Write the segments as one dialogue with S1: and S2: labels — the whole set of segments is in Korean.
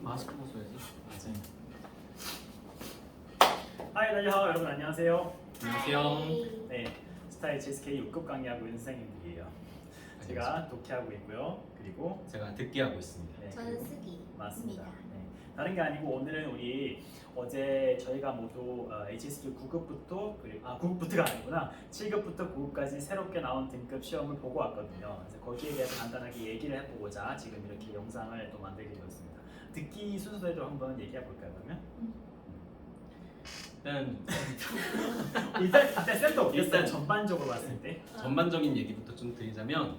S1: 마스크 벗어야지. 맞아요.
S2: 하이, 大家好, 여러분 안녕하세요.
S1: 안녕하세요.
S2: 네, 스타 HSK 6급 강의하고 있는 선생님들이에요. 제가 독해하고 있고요. 그리고
S1: 제가 듣기 하고 있습니다.
S2: 네,
S3: 저는 쓰기.
S2: 맞습니다. 네, 다른 게 아니고 오늘은 우리 어제 저희가 모두 HSK 9급부터 9급부터가 아니구나 7급부터 9급까지 새롭게 나온 등급 시험을 보고 왔거든요. 그래서 거기에 대해서 간단하게 얘기를 해보고자 지금 이렇게 영상을 또 만들게 되었습니다. 듣기 순서대로 한번 얘기해 볼까요, 그러면? 일단 셋도 어땠어요?
S1: 일단
S2: 전반적으로 봤을 때.
S1: 전반적인 얘기부터 좀 드리자면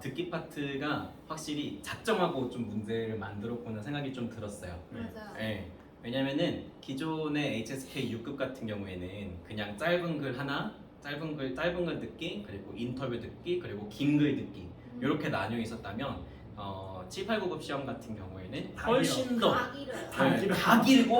S1: 듣기 파트가 확실히 작정하고 좀 문제를 만들었구나 생각이 좀 들었어요.
S3: 맞아요.
S1: 네. 왜냐면은 기존의 HSK 6급 같은 경우에는 그냥 짧은 글 하나, 짧은 글 듣기, 그리고 인터뷰 듣기, 그리고 긴 글 듣기 이렇게 나뉘어 있었다면 7, 8, 9급 시험 같은 경우에는
S2: 다
S1: 훨씬 더
S3: 다 길어요.
S1: 다 길고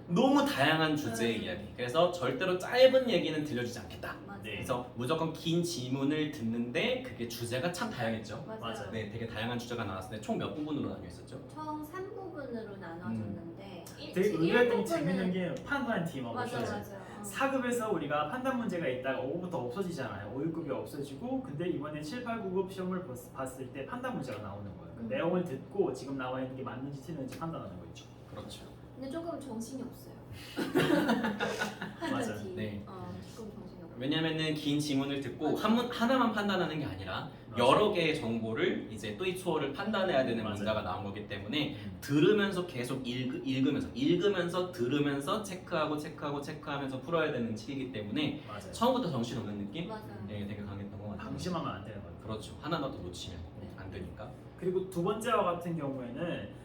S1: 너무 다양한 주제의 이야기. 그래서 절대로 짧은 얘기는 들려주지 않겠다.
S3: 맞아요.
S2: 네.
S1: 그래서 무조건 긴 지문을 듣는데 그게 주제가 참 다양했죠.
S2: 맞아요.
S1: 네, 되게 다양한 주제가 나왔는데 총 몇 부분으로 나뉘어 있었죠?
S3: 총 3부분으로 나눠졌는데
S2: 되게 의외로 재밌는 게 판단 팀하고
S3: 맞아요,
S2: 있어요.
S3: 맞아요.
S2: 4급에서 우리가 판단 문제가 있다가 5급부터 없어지잖아요. 5, 6급이 없어지고 근데 이번에 7, 8, 9급 시험을 봤을 때 판단 문제가 나오는 거예요. 그 내용을 듣고 지금 나와 있는 게 맞는지 틀린지 판단하는 거 있죠.
S1: 그렇죠.
S3: 근데 조금 정신이 없어요.
S2: 맞아요.
S3: 한지.
S1: 네.
S3: 조금 정신이 없어요.
S1: 왜냐면은 긴 지문을 듣고 하나만 판단하는 게 아니라
S2: 맞아요.
S1: 여러 개의 정보를 이제 또이투어를 판단해야 되는
S2: 맞아요.
S1: 문제가 나온 거기 때문에 들으면서 계속 읽으면서 들으면서 체크하면서 풀어야 되는 시기이기 때문에
S2: 맞아요.
S1: 처음부터 정신 없는 느낌?
S3: 맞아요.
S1: 네, 되게 강했던 것 같아요.
S2: 방심하면 안 되는 거예요.
S1: 그렇죠. 하나라도 놓치면
S2: 네.
S1: 안 되니까.
S2: 그리고 두 번째와 같은 경우에는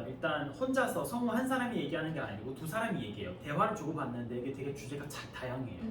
S2: 일단 혼자서 성우 한 사람이 얘기하는 게 아니고 두 사람이 얘기해요. 대화를 주고받는데 이게 되게 주제가 다양해요.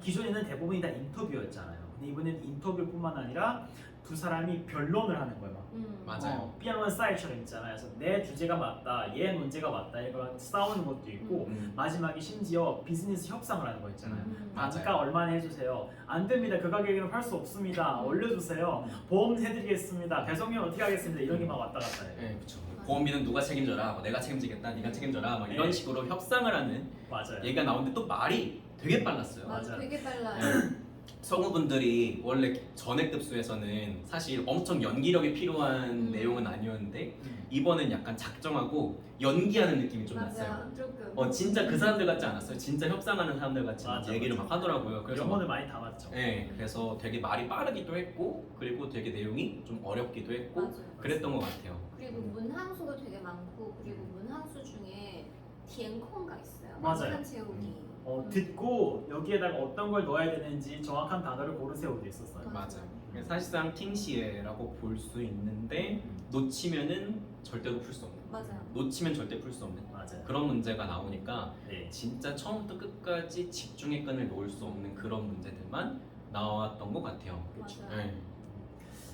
S2: 기존에는 대부분이 다 인터뷰였잖아요. 근데 이번에는 인터뷰뿐만 아니라 두 사람이 변론을 하는 거예요.
S1: 맞아요.
S2: 피아노 사이처럼 있잖아요. 그래서 내 주제가 맞다, 얘 문제가 맞다, 이거 싸우는 것도 있고 마지막에 심지어 비즈니스 협상을 하는 거 있잖아요. 단가 얼마나 해주세요. 안 됩니다. 그 가격에는 팔 수 없습니다. 올려주세요. 보험 해드리겠습니다. 배송료 어떻게 하겠습니다. 이런 게 막 왔다 갔다 해요.
S1: 네, 그렇죠. 보험비는 누가 책임져라, 뭐 내가 책임지겠다, 네가 책임져라, 막 이런
S2: 네.
S1: 식으로 협상을 하는
S2: 맞아요.
S1: 얘기가 나오는데 또 말이 되게 빨랐어요.
S3: 맞아,
S2: 맞아요.
S3: 되게 빨라요.
S1: 네. 성우분들이 원래 전액 급수에서는 사실 엄청 연기력이 필요한 내용은 아니었는데 이번엔 약간 작정하고 연기하는 느낌이 좀 났어요.
S3: 맞아요. 조금.
S1: 진짜 그 사람들 같지 않았어요? 진짜 협상하는 사람들 같이
S2: 맞아,
S1: 얘기를
S2: 맞아.
S1: 막 하더라고요. 그래서
S2: 영혼을 많이 담았죠.
S1: 네, 그래서 되게 말이 빠르기도 했고 그리고 되게 내용이 좀 어렵기도 했고
S3: 맞아요.
S1: 그랬던 것 같아요.
S3: 그리고 문항수도 되게 많고 그리고 문항수 중에 디엔콩가 있어요.
S2: 맞아요.
S3: 완전 채우기.
S2: 듣고 여기에다가 어떤 걸 넣어야 되는지 정확한 단어를 고르세요도 있었어요.
S1: 맞아요. 사실상 팅시에라고 볼 수 있는데 놓치면은 절대로 풀 수 없는.
S3: 맞아요.
S1: 놓치면 절대 풀 수 없는
S2: 맞아요.
S1: 그런 문제가 나오니까
S2: 네.
S1: 진짜 처음부터 끝까지 집중의 끈을 놓을 수 없는 그런 문제들만 나왔던 것 같아요.
S2: 그렇죠.
S3: 맞아요.
S1: 네.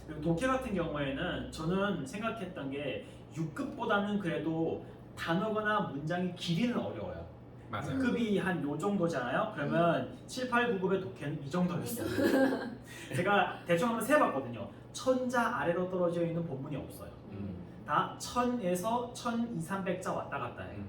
S2: 그리고 독해 같은 경우에는 저는 생각했던 게 6급보다는 그래도 단어거나 문장의 길이는 어려워요.
S1: 맞아요.
S2: 6급이 한 요 정도잖아요. 그러면 7, 8, 9급의 독해는 이 정도였어요. 제가 대충 한번 세봤거든요. 천자 아래로 떨어져 있는 본문이 없어요. 다 1000에서 1200, 300자 왔다 갔다 해요.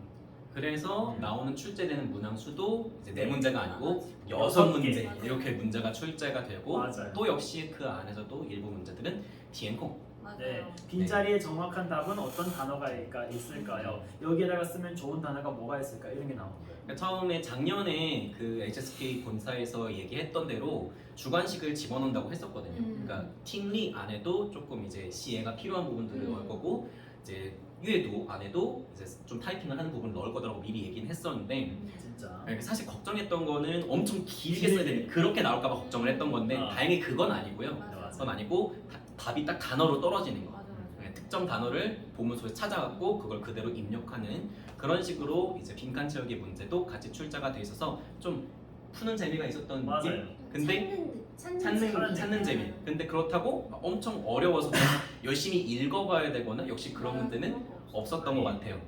S1: 그래서 나오는 출제되는 문항 수도 이제 네 문제가 아니고
S2: 여섯
S1: 6문제
S2: 개.
S1: 이렇게 문제가 출제가 되고
S2: 맞아요.
S1: 또 역시 그 안에서도 일부 문제들은 디엔콩
S3: 맞아요.
S2: 네, 빈자리에 정확한 답은 어떤 단어가 있을까요? 여기에다가 쓰면 좋은 단어가 뭐가 있을까? 이런 게 나오는 거예요.
S1: 그러니까 처음에 작년에 그 HSK 본사에서 얘기했던 대로 주관식을 집어넣는다고 했었거든요. 그러니까 팀리 안에도 조금 이제 시애가 필요한 부분들을 넣을 거고 이제 유에도 안에도 이제 좀 타이핑을 하는 부분을 넣을 거라고 미리 얘기는 했었는데
S2: 진짜.
S1: 사실 걱정했던 거는 엄청 길게 써야 되는 그렇게 나올까봐 걱정을 했던 건데 다행히 그건 아니고요.
S3: 맞아요.
S1: 그건 아니고 답이 딱 단어로 떨어지는 거.
S3: 맞아요.
S1: 특정 단어를 보문소에 찾아갖고 그걸 그대로 입력하는 그런 식으로 이제 빈칸 채우기 문제도 같이 출제가 돼 있어서 좀 푸는 재미가 있었던
S2: 맞아요.
S1: 느낌? 근데
S3: 찾는
S1: 찾는 재미. 근데 그렇다고 엄청 어려워서 열심히 읽어봐야 되거나 역시 그런 문제는 없었던 것 같아요.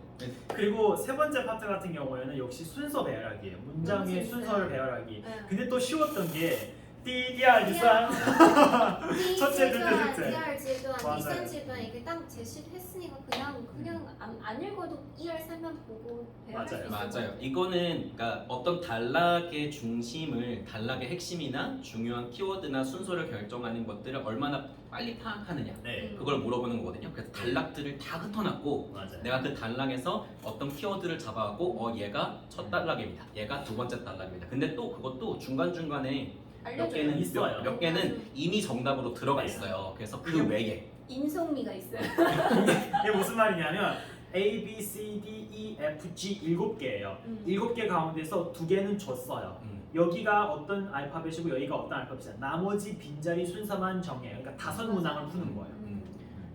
S2: 그리고 세 번째 파트 같은 경우에는 역시 순서 배열하기예요. 문장의
S3: 너무
S2: 순서를
S3: 재밌어요.
S2: 배열하기.
S3: 네.
S2: 근데 또 쉬웠던 게 띠디아리산 첫째, 둘째, 셋째.
S3: 第二阶段,
S2: 맞아요.
S3: 第三阶段 이게 딱 제시를 했으니까 그냥 안 읽어도 2, 3면 보고 배워할 수
S2: 맞아요.
S3: 있을 것
S1: 맞아요.
S3: 같아요.
S1: 이거는 그러니까 어떤 단락의 중심을, 단락의 핵심이나 중요한 키워드나 순서를 결정하는 것들을 얼마나 빨리 파악하느냐,
S2: 네,
S1: 그걸 물어보는 거거든요. 그래서 단락들을 다 흩어놨고
S2: 맞아요.
S1: 내가 그 단락에서 어떤 키워드를 잡아갖고 얘가 첫 단락입니다. 얘가 두 번째 단락입니다. 근데 또 그것도 중간중간에 몇
S3: 알려줘요.
S1: 개는
S2: 있어요.
S1: 몇 개는 이미 정답으로 들어가
S2: 네.
S1: 있어요. 그래서 그
S2: 이게
S1: 외에
S3: 인성미가 있어요.
S2: 이게 무슨 말이냐면 A, B, C, D, E, F, G 7개예요. 7개 가운데서 2개는 줬어요. 여기가 어떤 알파벳이고 여기가 어떤 알파벳이야. 나머지 빈자리 순서만 정해요. 그러니까 5문항을 푸는 거예요.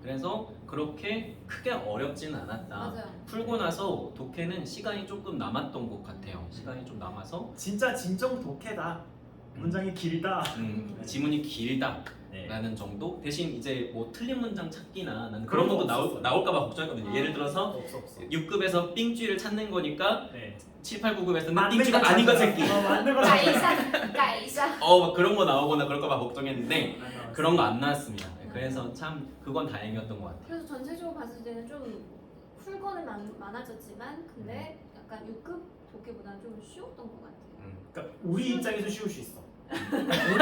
S1: 그래서 그렇게 크게 어렵지는 않았다.
S3: 맞아요.
S1: 풀고 나서 독해는 시간이 조금 남았던 것 같아요. 시간이 좀 남아서
S2: 진짜 진정 독해다. 문장이 길다.
S1: 지문이 길다.
S2: 네.
S1: 라는 정도. 대신 이제 뭐 틀린 문장 찾기나 나는 그런
S2: 그런
S1: 것도
S2: 거 없었어요.
S1: 나올까봐 걱정했거든요.
S3: 아.
S1: 예를 들어서
S2: 없어.
S1: 6급에서 삥쥐를 찾는 거니까
S2: 네.
S1: 7, 8, 9급에서는
S2: 맞는
S1: 삥쥐가
S2: 거
S1: 아닌 거
S2: 찾아라.
S1: 새끼.
S2: 맞는 거
S3: 改一
S2: 찾아라.
S3: 下，改一下。
S1: 막 그런 거 나오거나 그럴까봐 걱정했는데 그런 거 안 나왔습니다. 그래서 참 그건 다행이었던 것 같아요.
S3: 그래서 전체적으로 봤을 때는 좀 풀거는 많아졌지만 근데 약간 6급 독해보다는 좀 쉬웠던 것 같아요.
S2: 그러니까 우리 입장에서 쉬울 수 있어. 우리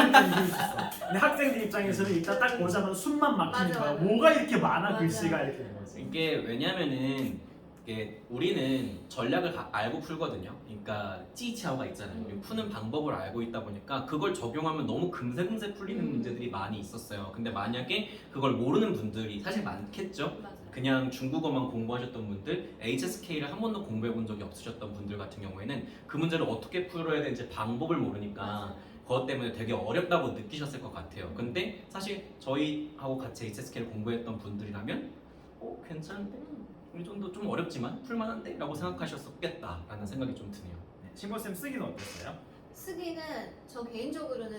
S2: 입장에서 쉬울 수 있어. 근데 학생들 입장에서는 일단 딱 보자마자 숨만 막히는
S3: 맞아,
S2: 거야.
S3: 맞아.
S2: 뭐가 이렇게 많아
S3: 맞아.
S2: 글씨가 이렇게 된 거지.
S1: 이게 왜냐면은 이게 우리는 전략을 알고 풀거든요. 그러니까 찌치아오가 있잖아요. 우리 푸는 방법을 알고 있다 보니까 그걸 적용하면 너무 금세금세 풀리는 문제들이 많이 있었어요. 근데 만약에 그걸 모르는 분들이 사실 많겠죠.
S3: 맞아요.
S1: 그냥 중국어만 공부하셨던 분들, HSK를 한 번도 공부해 본 적이 없으셨던 분들 같은 경우에는 그 문제를 어떻게 풀어야 되는지 방법을 모르니까
S3: 맞아요.
S1: 그것 때문에 되게 어렵다고 느끼셨을 것 같아요. 근데 사실 저희하고 같이 HSK를 공부했던 분들이라면 괜찮은데? 이 정도 좀 어렵지만 풀만한데? 라고 생각하셨겠다라는 생각이 좀 드네요.
S2: 신고쌤 쓰기는 어땠어요?
S3: 쓰기는 저 개인적으로는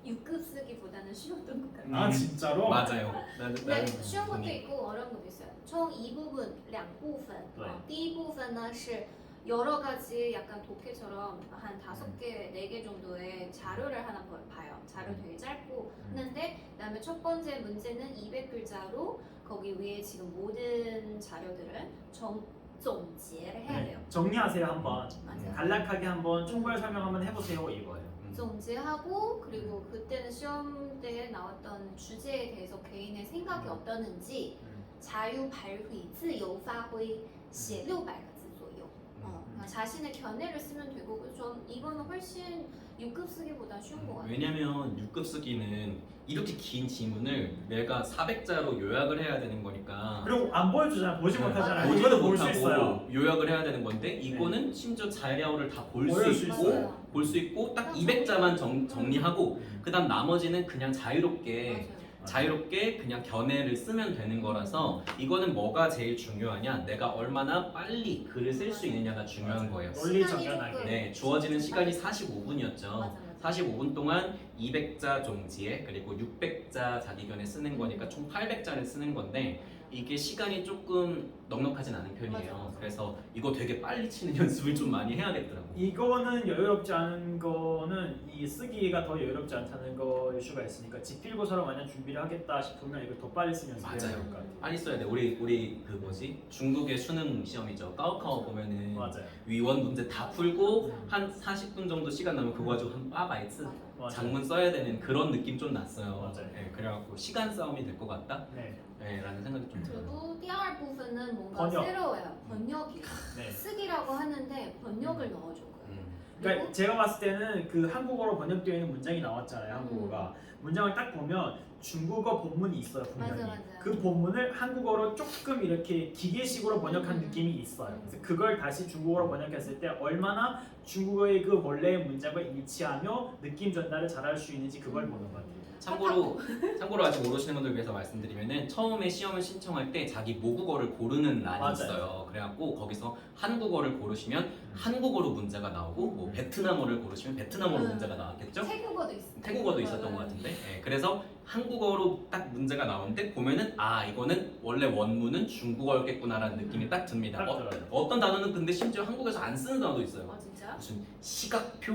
S3: 6급 쓰기보다는 쉬웠던 것 같아요.
S2: 아 진짜로?
S1: 맞아요.
S3: 근데 쉬운 것도
S1: 동의.
S3: 있고 어려운 것도 있어요. 총 2부분, 2部分.
S2: 对.
S3: 第一部分呢是 여러 가지 약간 독해처럼 한 5개, 4개 정도의 자료를 하나 봐요. 자료 되게 짧고 했는데 그다음에 첫 번째 문제는 200글자로 거기 위에 지금 모든 자료들을总结를 해야 돼요.
S2: 정리하세요 한번.
S3: 맞아요.
S2: 간략하게 한번 총괄 설명 한번 해보세요 이거예요.
S3: 总结하고 그리고 그때는 시험 때 나왔던 주제에 대해서 개인의 생각이 어떠는지 자유 발휘, 自由发挥, 写 600个字左右. 그러니까 자신의 견해를 쓰면 되고 그래서 전 이거는 훨씬 6급 쓰기보다 쉬운 것 같아요.
S1: 왜냐면 6급 쓰기는 이렇게 긴 지문을 내가 400자로 요약을 해야 되는 거니까
S2: 그리고 안 보여주잖아. 보지 못하잖아요.
S1: 보지도
S2: 이거는 볼수 있어요.
S1: 못하고 요약을 해야 되는 건데 이거는 심지어 자료를 다 볼
S2: 보여줄
S1: 수
S2: 수
S1: 있고
S2: 있어요.
S1: 볼 수 있고 딱 200자만 정리하고 그다음 나머지는 그냥 자유롭게
S3: 맞아요.
S1: 자유롭게 그냥 견해를 쓰면 되는 거라서 이거는 뭐가 제일 중요하냐? 내가 얼마나 빨리 글을 쓸 수 있느냐가 중요한 거예요.
S2: 논리
S3: 시간이
S2: 정연하게.
S3: 조금
S1: 네, 주어지는 시간이 45분이었죠.
S3: 맞아.
S1: 45분 동안 200자 종지에 그리고 600자 자기견에 쓰는 거니까 총 800자를 쓰는 건데 이게 시간이 조금 넉넉하진 않은 편이에요.
S3: 맞아.
S1: 그래서 이거 되게 빨리 치는 연습을 좀 많이 해야겠더라고요.
S2: 이거는 여유롭지 않은 거는 이 쓰기가 더 여유롭지 않다는 거일 수가 있으니까 지필고사로 만약 준비를 하겠다 싶으면 이걸 더 빨리 쓰면
S1: 맞아요.
S2: 될것 같아요.
S1: 빨리 써야 돼. 우리 그 뭐지? 중국의 수능 시험이죠. 가오카오 보면은
S2: 맞아요.
S1: 위원 문제 다 풀고 한 40분 정도 시간 남으면 그거 가지고 한 빠바이츠
S2: 맞아요.
S1: 장문 써야 되는 그런 느낌 좀 났어요.
S2: 맞아요.
S1: 네, 그래갖고 시간 싸움이 될 것 같다.
S2: 네.
S1: 네, 라는 생각이 좀 들어요.
S3: 그리고 第二部分은 뭔가
S2: 번역.
S3: 새로워요. 번역이
S2: 네.
S3: 쓰기라고 하는데 번역을 넣어준 거예요.
S2: 그러니까
S3: 그리고
S2: 제가 봤을 때는 그 한국어로 번역되어 있는 문장이 나왔잖아요. 한국어가 문장을 딱 보면 중국어 본문이 있어요. 분명히.
S3: 맞아.
S2: 그 본문을 한국어로 조금 이렇게 기계식으로 번역한 느낌이 있어요. 그래서 그걸 다시 중국어로 번역했을 때 얼마나 중국어의 그 원래의 문장과 일치하며 느낌 전달을 잘할 수 있는지 그걸 보는 것 같아요.
S1: 참고로 아직 모르시는 분들 위해서 말씀드리면은 처음에 시험을 신청할 때 자기 모국어를 고르는 란이
S2: 맞아요.
S1: 있어요. 그래갖고 거기서 한국어를 고르시면 한국어로 문제가 나오고 뭐 베트남어를 고르시면 베트남어로 문제가 나왔겠죠?
S3: 태국어도 있어요.
S1: 태국어도 있었던 것 같은데 그래서 한국어로 딱 문제가 나오는데 보면은 이거는 원래 원문은 중국어였겠구나라는 느낌이 딱 듭니다.
S2: 딱 들어요.
S1: 어떤 단어는 근데 심지어 한국에서 안 쓰는 단어도 있어요.
S3: 진짜?
S1: 무슨 시각표?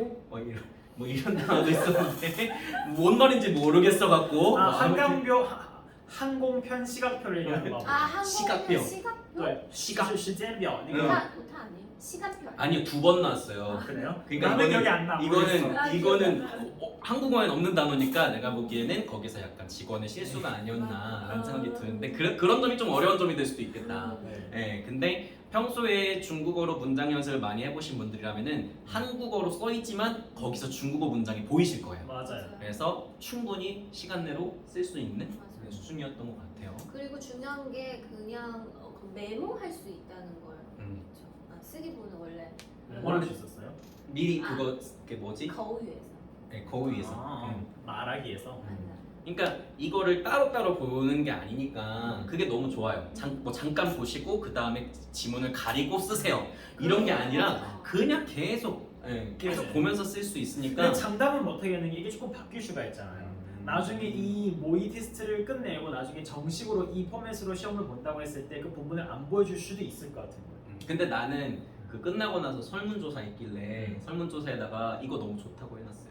S1: 뭐 이런 단어도 있었는데 뭔 말인지 모르겠어 갖고
S2: 한강표 항공편 시각표를 얘기하는 거.
S3: 한국어
S1: 시각표.
S3: 시각표?
S2: 네.
S1: 시각
S2: 是时间表那个
S3: 오타 아니에요? 시간표.
S1: 아니요 2번 나왔어요.
S2: 그래요?
S1: 그러니까
S2: 나는
S1: 이거는-
S2: 기억이 안 나.
S1: 이거는 한국어에는 없는 단어니까 내가 보기에는 거기서 약간 직원의 실수가 아니었나라는
S3: 아.
S1: 생각이 드는데 그런 점이 좀 어려운 점이 될 수도 있겠다.
S2: 네.
S1: 예, 근데 평소에 중국어로 문장 연습을 많이 해보신 분들이라면은 한국어로 써있지만 거기서 중국어 문장이 보이실 거예요.
S2: 맞아요.
S1: 그래서 충분히 시간 내로 쓸 수 있는
S3: 맞아요.
S1: 수준이었던 것 같아요.
S3: 그리고 중요한 게 그냥 그 메모할 수 있다는 걸.
S1: 음.
S3: 그렇죠. 쓰기보는 원래
S2: 뭐를 있었어요?
S1: 미리 그거 그게 뭐지?
S3: 거위에서.
S1: 네, 거위에서.
S2: 아, 말하기에서.
S3: 맞아.
S1: 그러니까 이거를 따로따로 보는 게 아니니까 그게 너무 좋아요. 잠깐 보시고 그 다음에 지문을 가리고 쓰세요. 이런 게 아니라 그냥 계속 계속
S2: 네.
S1: 보면서 쓸 수 있으니까.
S2: 근데 장담을 못 하겠는 게 이게 조금 바뀔 수가 있잖아요. 나중에 이 모의 테스트를 끝내고 나중에 정식으로 이 포맷으로 시험을 본다고 했을 때 그 본문을 안 보여줄 수도 있을 것 같은 거예요.
S1: 근데 나는 그 끝나고 나서 설문조사 있길래 설문조사에다가 이거 너무 좋다고 해놨어요.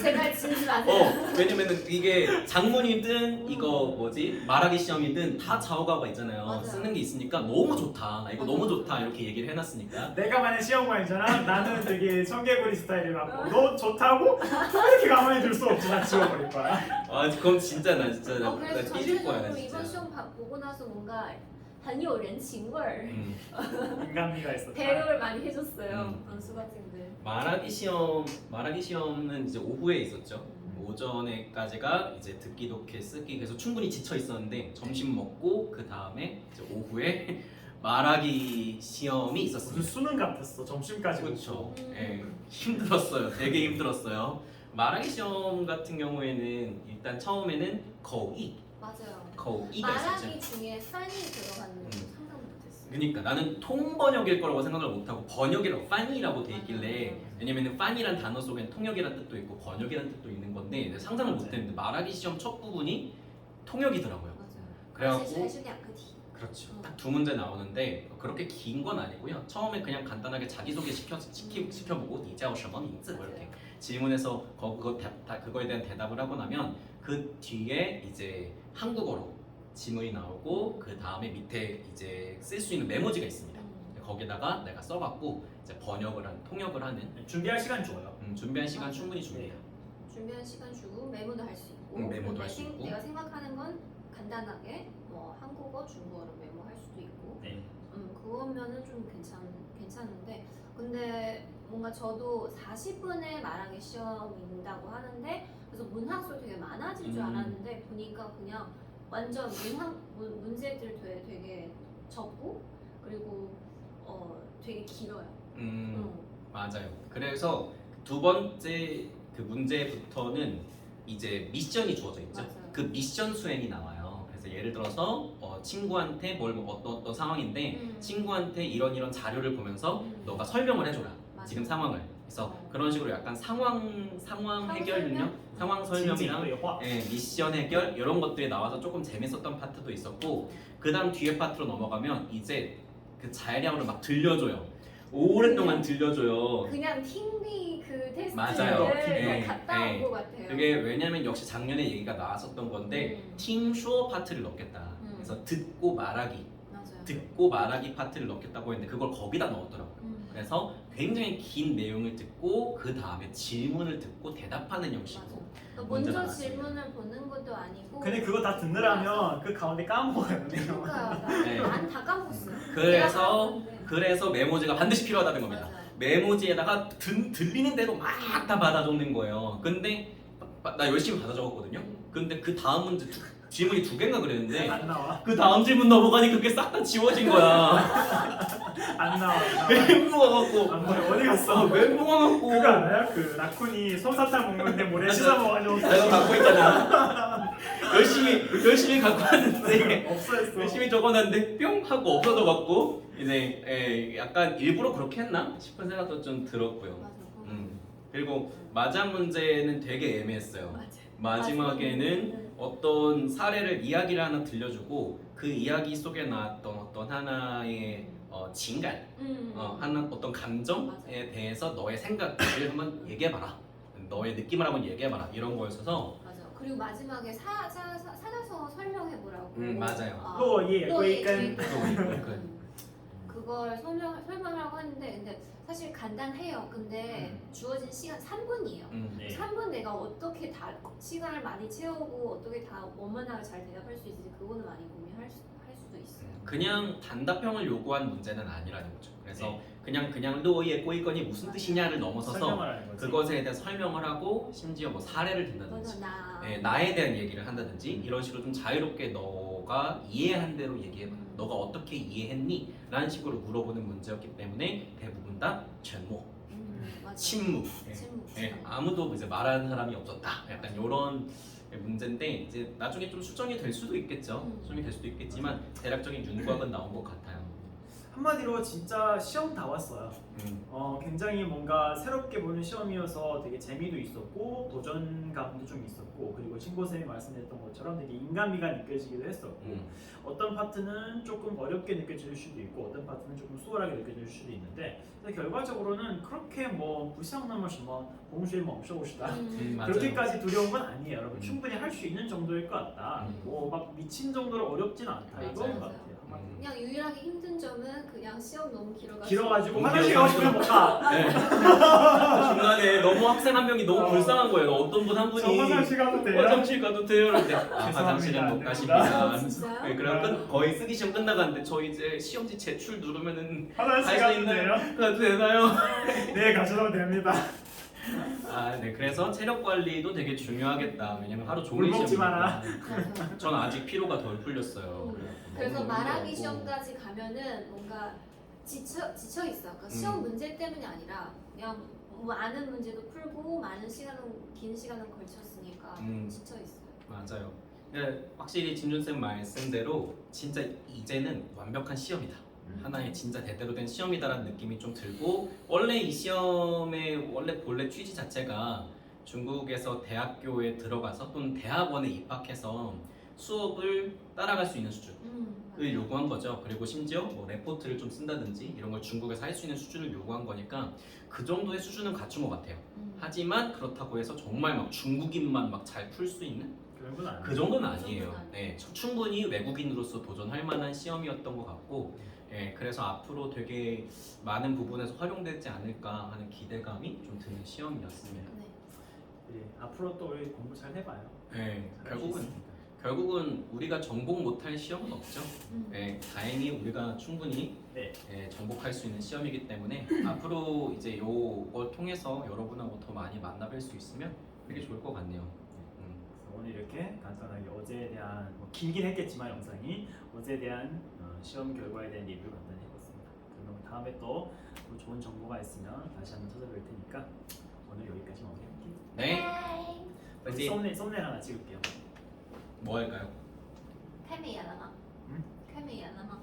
S3: 제발 지지 마세요.
S1: 왜냐면은 이게 작문이든 이거 뭐지 말하기 시험이든 다 좌우가가 있잖아요.
S3: 맞아요.
S1: 쓰는 게 있으니까 너무 좋다. 나 이거 너무 좋다 이렇게 얘기를 해놨으니까.
S2: 내가 만약 시험관이잖아. 나는 되게 청개구리 스타일을 갖고 너 좋다고? 이렇게 가만히 둘 수 없지. 나 지워버릴 거야.
S1: 아 그럼 진짜 나 진짜 나
S3: 그래서
S1: 삐질 거야 나
S3: 전체적으로
S1: 진짜.
S3: 이번 시험 보고 나서 뭔가 很有人情味儿
S2: 인간미가 있었다.
S3: 배려를 많이 해줬어요. 수강생들.
S1: 말하기 시험은 이제 오후에 있었죠. 오전에까지가 이제 듣기, 독해, 쓰기 그래서 충분히 지쳐 있었는데 점심 먹고 그 다음에 이제 오후에 말하기 시험이
S2: 무슨
S1: 있었습니다.
S2: 수능 같았어. 점심까지
S1: 그렇죠.
S2: 먹고.
S1: 예, 힘들었어요. 되게 힘들었어요. 말하기 시험 같은 경우에는 일단 처음에는
S3: 맞아요.
S1: 거의가 있었죠.
S3: 말하기 중에 판이 들어가는 거 상상 못했어요.
S1: 그러니까 나는 통번역일 거라고 생각을 못하고 번역이라고 판이라고 돼 있길래 왜냐면은 판이란 단어 속엔 통역이란 뜻도 있고 번역이란 뜻도 있는 건데 내가 상상을 못했는데 말하기 시험 첫 부분이 통역이더라고요.
S3: 맞아요.
S1: 그래갖고
S3: 还是两个题.
S1: 그렇죠. 딱 두 문제 나오는데 그렇게 긴 건 아니고요. 처음에 그냥 간단하게 자기소개 시켜보고 你叫什么名字 뭐 이렇게 질문해서 그거에 대한 대답을 하고 나면 그 뒤에 이제 한국어로 지문이 나오고 그 다음에 밑에 이제 쓸 수 있는 메모지가 있습니다. 거기다가 내가 써갖고 이제 통역을 하는
S2: 준비할 시간 줘요.
S1: 준비한 시간 충분히 줍니다.
S3: 준비한 시간 주고 메모도 할 수 있고.
S1: 메모도 할 수
S3: 근데
S1: 있고.
S3: 내가 생각하는 건 간단하게 뭐 한국어, 중국어로 메모할 수도 있고.
S2: 네.
S3: 그거면은 좀 괜찮은데 근데 뭔가 저도 40분의 말하기 시험인다고 하는데 그래서 문학수 되게 많아질 줄 알았는데 보니까 그냥 완전 문제들 되게 적고 그리고 되게 길어요.
S1: 맞아요. 그래서 두 번째 그 문제부터는 이제 미션이 주어져 있죠.
S3: 맞아요.
S1: 그 미션 수행이 나와요. 그래서 예를 들어서 친구한테 어떤 상황인데 친구한테 이런 자료를 보면서 너가 설명을 해줘라.
S3: 맞아요.
S1: 지금 상황을. 그래서 그런 식으로 약간 상황 해결 능력, 상황 설명이랑
S2: 징징
S1: 미션 해결 이런 것들이 나와서 조금 재밌었던 파트도 있었고 그 다음 뒤에 파트로 넘어가면 이제 그材料를 막 들려줘요. 오랫동안 들려줘요.
S3: 그냥 팅리 그 테스트를
S1: 맞아요. 네,
S3: 갔다
S1: 네.
S3: 온 것 같아요.
S1: 그게 왜냐면 역시 작년에 얘기가 나왔었던 건데 팅쇼 파트를 넣겠다. 그래서 듣고 말하기 파트를 넣겠다고 했는데 그걸 거기다 넣었더라고요. 그래서 굉장히 긴 내용을 듣고 그 다음에 질문을 듣고 대답하는 형식으로
S3: 그러니까
S1: 문제가
S3: 먼저
S1: 나왔습니다.
S3: 질문을 보는 것도 아니고
S2: 근데 그거 다 듣느라면 그 가운데 까먹어요.
S3: 그러니까
S1: 네.
S3: 난 다 까먹었어요.
S1: 그래서 메모지가 반드시 필요하다는 겁니다.
S3: 맞아요.
S1: 메모지에다가 들리는 대로 막 다 받아 적는 거예요. 근데 나 열심히 받아 적었거든요. 근데 그 다음 문제 질문이 2개인가 그랬는데
S2: 안 나와.
S1: 그 다음 질문 넘어가니 그게 싹 다 지워진 거야.
S2: 안 나와.
S1: 멘붕 와갖고
S2: 안 보여. 어디 갔어?
S1: 멘붕 와갖고
S2: 그거 알아요? 그 라쿤이 솜사탕 먹는데 모래 씻어 먹어가지고
S1: 내가 갖고 있잖아. 열심히 갖고 왔는데
S2: 없어졌어.
S1: 열심히 적어놨는데 뿅 하고 없어져갖고 이제 약간 일부러 그렇게 했나 싶은 생각도 좀 들었고요.
S3: 맞아.
S1: 그리고 마지막 문제는 되게 애매했어요.
S3: 맞아.
S1: 마지막에는 어떤 사례를 이야기를 하나 들려주고 그 이야기 속에 나왔던 어떤 하나의情感, 하는 어떤 감정에
S3: 맞아.
S1: 대해서 너의 생각을 한번 얘기해봐라. 너의 느낌을 한번 얘기해봐라. 이런 거였어서
S3: 맞아. 그리고 마지막에 사자서 설명해보라고.
S1: 맞아요.
S2: 落叶归根。
S1: 그
S3: 걸 설명하라고 하는데 근데 사실 간단해요. 근데 주어진 시간 3분이에요.
S2: 네.
S3: 3분 내가 어떻게 다 시간을 많이 채우고 어떻게 다 원만하게 잘 대답할 수 있을지 그거는 많이 고민할 수도 있어요.
S1: 그냥 단답형을 요구한 문제는 아니라는 거죠. 그래서
S2: 네.
S1: 그냥 로이의 꼬이건이 무슨 뜻이냐를 넘어서서
S2: 설명을 하는 거지.
S1: 그것에 대해서 설명을 하고 심지어 뭐 사례를 든다든지
S3: 맞아
S1: 나에 대한 얘기를 한다든지 이런 식으로 좀 자유롭게 너가 이해한 대로 얘기해봐. 너가 어떻게 이해했니? 라는 식으로 물어보는 문제였기 때문에 대부분 다 전모,
S3: 맞아.
S1: 침묵.
S3: 침묵.
S1: 아무도 이제 말하는 사람이 없었다. 약간 이런 문제인데 이제 나중에 좀 수정이 될 수도 있겠죠. 수정이 될 수도 있겠지만 대략적인 윤곽은 나온 것 같아요.
S2: 한마디로 진짜 시험 다 왔어요. 굉장히 뭔가 새롭게 보는 시험이어서 되게 재미도 있었고 도전감도 좀 있었고 그리고 신고쌤이 말씀드렸던 것처럼 되게 인간미가 느껴지기도 했었고 어떤 파트는 조금 어렵게 느껴질 수도 있고 어떤 파트는 조금 수월하게 느껴질 수도 있는데 근데 결과적으로는 그렇게 뭐 부상나면 뭐 봉수에 뭐 없어봅시다
S1: 맞아요.
S2: 그렇게까지 두려운 건 아니에요 여러분 충분히 할 수 있는 정도일 것 같다
S1: 음.
S2: 뭐 막 미친 정도로 어렵진 않다 이건 것
S3: 맞아요.
S2: 같아요
S3: 그냥 유일하게 힘든 점은 그냥 시험 너무 길어가지고
S2: 길어가지고
S1: 너무
S2: 화장실 가고 싶으면 못 가.
S1: 네. 중간에 너무 학생 한 명이 너무 불쌍한 거예요. 어떤 분 한
S2: 저
S1: 분이
S2: 화장실 가도 돼요?
S1: 화장실 가도 돼요? 근데
S2: 죄송합니다.
S1: 화장실은
S2: 안
S1: 못
S2: 됩니다.
S1: 가십니다.
S3: 진짜요?
S1: 네, 그럼 거의 쓰기 시험 끝나가는데 저 이제 시험지 제출 누르면은
S2: 화장실
S1: 갈 수
S2: 가도
S1: 있나요?
S2: 돼요?
S1: 가도 되나요?
S2: 네 가셔도 됩니다.
S1: 네. 그래서 체력 관리도 되게 중요하겠다. 왜냐면 하루 종일
S2: 물 먹지
S1: 시험이니까.
S3: 맞아요.
S1: 저는 아직 피로가 덜 풀렸어요.
S3: 그래서
S1: 너무
S3: 말하기
S1: 힘들었고.
S3: 시험까지 가면은 뭔가 지쳐 있어. 그러니까 시험 문제 때문이 아니라 그냥 뭐 아는 문제도 풀고 많은 시간은 긴 시간을 걸쳤으니까 지쳐 있어요.
S1: 맞아요. 근데 확실히 진준 쌤 말씀대로 진짜 이제는 완벽한 시험이다. 하나의 진짜 제대로 된 시험이다라는 느낌이 좀 들고 원래 이 시험의 원래 본래 취지 자체가 중국에서 대학교에 들어가서 또는 대학원에 입학해서 수업을 따라갈 수 있는 수준을 요구한 거죠. 그리고 심지어 뭐 레포트를 좀 쓴다든지 이런 걸 중국에서 할 수 있는 수준을 요구한 거니까 그 정도의 수준은 갖춘 것 같아요. 하지만 그렇다고 해서 정말 막 중국인만 막 잘 풀 수 있는
S2: 그런 건 아니에요.
S1: 그 정도는
S3: 그
S1: 아니에요.
S3: 정도는
S1: 네, 충분히 외국인으로서 도전할 만한 시험이었던 것 같고, 그래서 앞으로 되게 많은 부분에서 활용되지 않을까 하는 기대감이 좀 드는 시험이었습니다.
S3: 네.
S2: 네, 앞으로 또 우리 공부 잘 해봐요.
S1: 네,
S2: 잘할 수
S1: 결국은
S2: 있습니다.
S1: 결국은 우리가 정복 못할 시험은 없죠. 다행히 우리가 충분히
S2: 네.
S1: 정복할 수 있는 시험이기 때문에 앞으로 이제 요걸 통해서 여러분하고 더 많이 만나뵐 수 있으면 되게 좋을 것 같네요.
S2: 그래서 오늘 이렇게 간단하게 어제에 대한 뭐 길긴 했겠지만 영상이 어제에 대한 시험 결과에 대한 리뷰를 간단히 해봤습니다. 그러면 다음에 또 좋은 정보가 있으면 다시 한번 찾아뵐 테니까 오늘 여기까지 마무리할게요.
S1: 네,
S2: 우리
S1: 이제
S2: 썸네일 하나 찍을게요.
S1: 뭐 할까요?
S3: 开美颜了吗？
S2: 嗯
S3: 开美颜了吗？